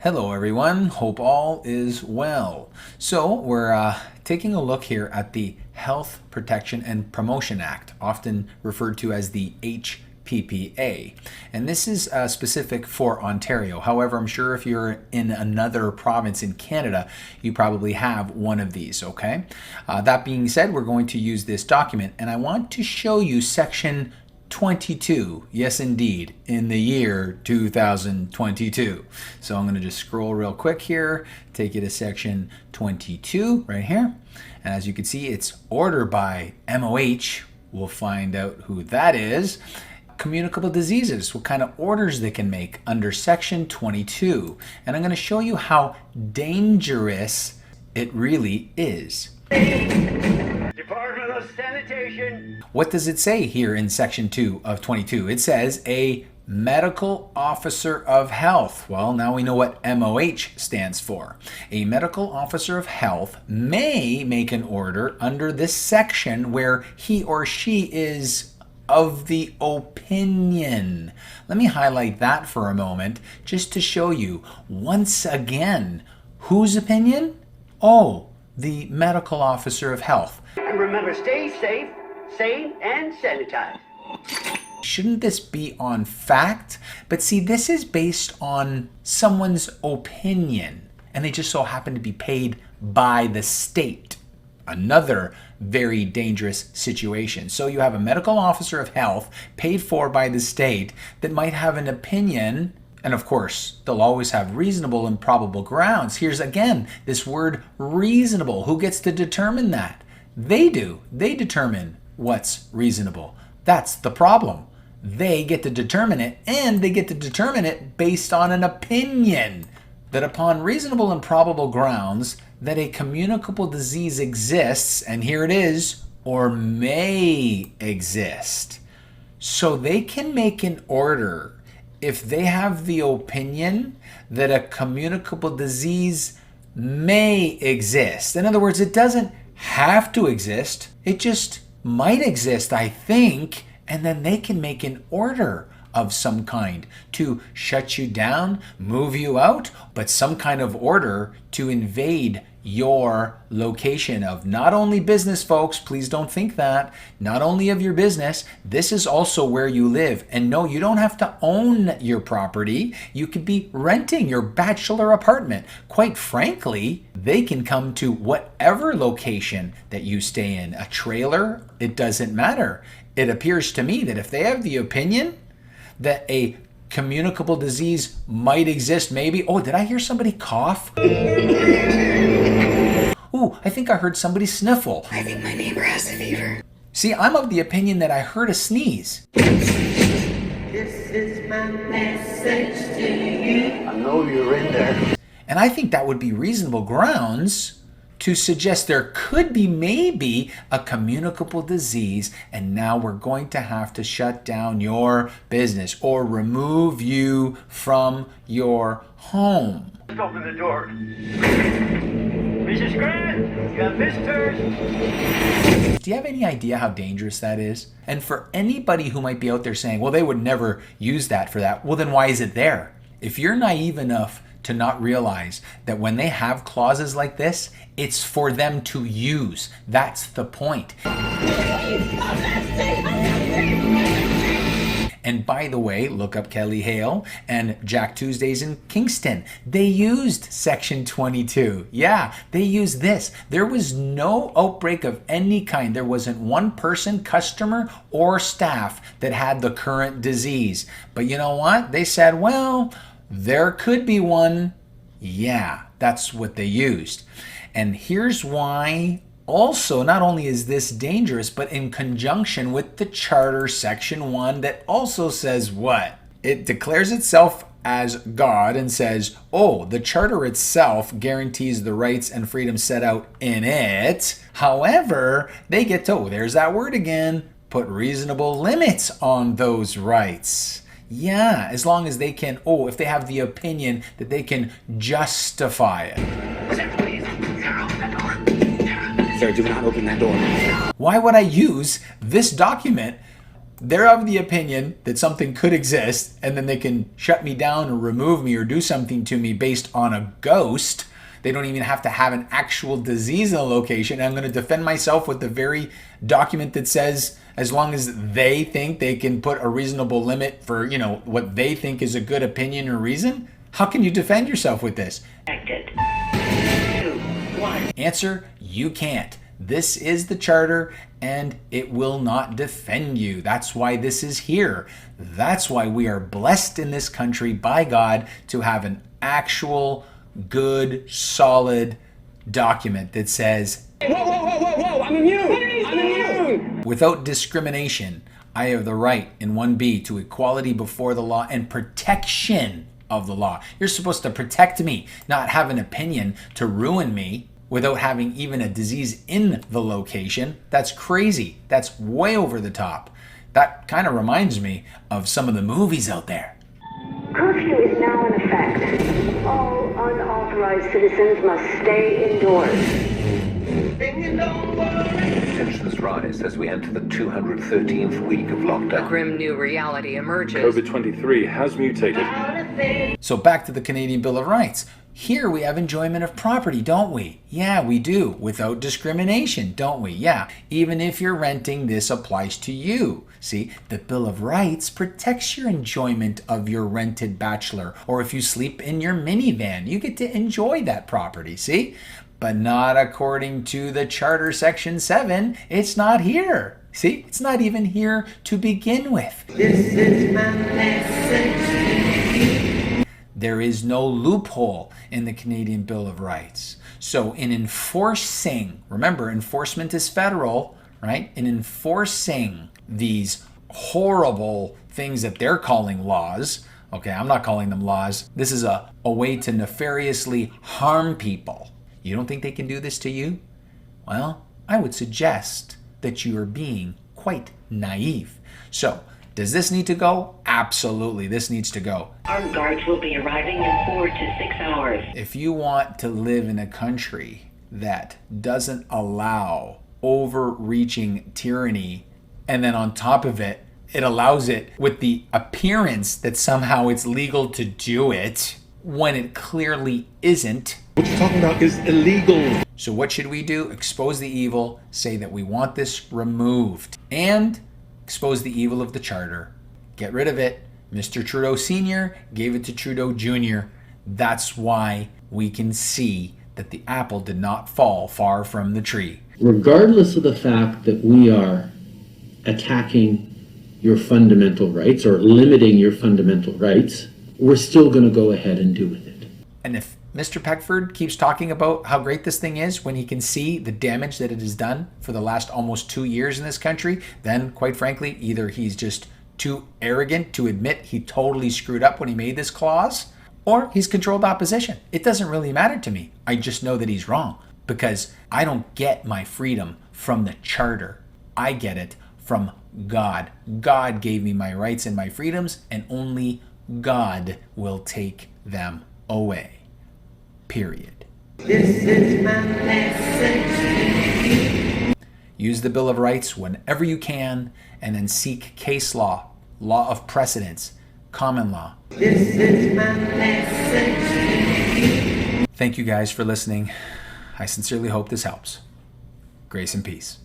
Hello everyone, hope all is well. So we're taking a look here at the Health Protection and Promotion Act, often referred to as the HPPA. And this is specific for Ontario. However, I'm sure if you're in another province in Canada, you probably have one of these, okay? That being said, we're going to use this document, and I want to show you section 22, yes indeed, in the year 2022. So I'm going to just scroll real quick here, take you to section 22 right here. And as you can see, it's order by MOH. We'll find out who that is. Communicable diseases, what kind of orders they can make under section 22. And I'm going to show you how dangerous it really is. Department of Sanitation. What does it say here in section 2 of 22? It says a medical officer of health. Well, now we know what MOH stands for. A medical officer of health may make an order under this section where he or she is of the opinion. Let me highlight that for a moment just to show you once again whose opinion? Oh, the medical officer of health. And remember, stay safe, sane, and sanitize. Shouldn't this be on fact? But see, this is based on someone's opinion, and they just so happen to be paid by the state. Another very dangerous situation. So you have a medical officer of health paid for by the state that might have an opinion. And of course, they'll always have reasonable and probable grounds. Here's again this word reasonable. Who gets to determine that? They do. They determine what's reasonable. That's the problem. They get to determine it, and they get to determine it based on an opinion that upon reasonable and probable grounds that a communicable disease exists, and here it is, or may exist. So they can make an order if they have the opinion that a communicable disease may exist. In other words, it doesn't have to exist. It just might exist, I think, and then they can make an order of some kind to shut you down, move you out, but some kind of order to invade your location of not only business, folks, please don't think that, not only of your business, this is also where you live. And no, you don't have to own your property. You could be renting your bachelor apartment. Quite frankly, they can come to whatever location that you stay in. A trailer, it doesn't matter. It appears to me that if they have the opinion that a communicable disease might exist, maybe. Oh, did I hear somebody cough? Ooh, I think I heard somebody sniffle. I think my neighbor has a fever. See, I'm of the opinion that I heard a sneeze. This is my message to you. I know you're in there. And I think that would be reasonable grounds to suggest there could be maybe a communicable disease, and now we're going to have to shut down your business or remove you from your home. Let's open the door. Mrs. Grant, you have visitors. Do you have any idea how dangerous that is? And for anybody who might be out there saying, well, they would never use that for that, well, then why is it there? If you're naive enough to not realize that when they have clauses like this, it's for them to use. That's the point. And by the way, look up Kelly Hale and Jack Tuesdays in Kingston. They used section 22. Yeah, they used this. There was no outbreak of any kind. There wasn't one person, customer, or staff that had the current disease. But you know what? They said, well, there could be one. Yeah, that's what they used. And here's why. Also, not only is this dangerous, but in conjunction with the Charter Section 1 that also says what? It declares itself as God and says, oh, the Charter itself guarantees the rights and freedoms set out in it. However, they get to, oh, there's that word again, put reasonable limits on those rights. Yeah, as long as they can, oh, if they have the opinion that they can justify it. Sir, do not open that door. Why would I use this document they're of the opinion that something could exist and then they can shut me down or remove me or do something to me based on a ghost. They don't even have to have an actual disease in a location. I'm going to defend myself with the very document that says as long as they think they can put a reasonable limit for, what they think is a good opinion or reason. How can you defend yourself with this? Answer, you can't. This is the charter and it will not defend you. That's why this is here. That's why we are blessed in this country by God to have an actual, good, solid document that says, whoa, I'm immune! I'm immune! Without discrimination, I have the right in 1B to equality before the law and protection of the law. You're supposed to protect me, not have an opinion to ruin me without having even a disease in the location. That's crazy. That's way over the top. That kind of reminds me of some of the movies out there. Curfew is now in effect. All unauthorized citizens must stay indoors. Tensions rise as we enter the 213th week of lockdown. A grim new reality emerges. COVID-23 has mutated. So back to the Canadian Bill of Rights. Here we have enjoyment of property, don't we? Yeah, we do. Without discrimination, don't we? Yeah. Even if you're renting, this applies to you. See, the Bill of Rights protects your enjoyment of your rented bachelor, or if you sleep in your minivan, you get to enjoy that property, see? But not according to the Charter Section 7. It's not here. See, it's not even here to begin with. This is my message to you. There is no loophole in the Canadian Bill of Rights. So in enforcing, remember, enforcement is federal, right? In enforcing these horrible things that they're calling laws, okay, I'm not calling them laws. This is a way to nefariously harm people. You don't think they can do this to you? Well, I would suggest that you are being quite naive. So, does this need to go? Absolutely, this needs to go. Armed guards will be arriving in 4 to 6 hours. If you want to live in a country that doesn't allow overreaching tyranny, and then on top of it, it allows it with the appearance that somehow it's legal to do it when it clearly isn't. What you're talking about is illegal. So what should we do? Expose the evil, say that we want this removed, and expose the evil of the charter. Get rid of it. Mr. Trudeau Sr. gave it to Trudeau Jr. That's why we can see that the apple did not fall far from the tree. Regardless of the fact that we are attacking your fundamental rights or limiting your fundamental rights, we're still going to go ahead and do with it. And if Mr. Peckford keeps talking about how great this thing is when he can see the damage that it has done for the last almost 2 years in this country, then quite frankly, either he's just too arrogant to admit he totally screwed up when he made this clause, or he's controlled opposition. It doesn't really matter to me. I just know that he's wrong because I don't get my freedom from the charter. I get it from God. God gave me my rights and my freedoms, and only God will take them away. Period. This is my message to you. Use the Bill of Rights whenever you can, and then seek case law, law of precedence, common law. This is my message to you. Thank you guys for listening. I sincerely hope this helps. Grace and peace.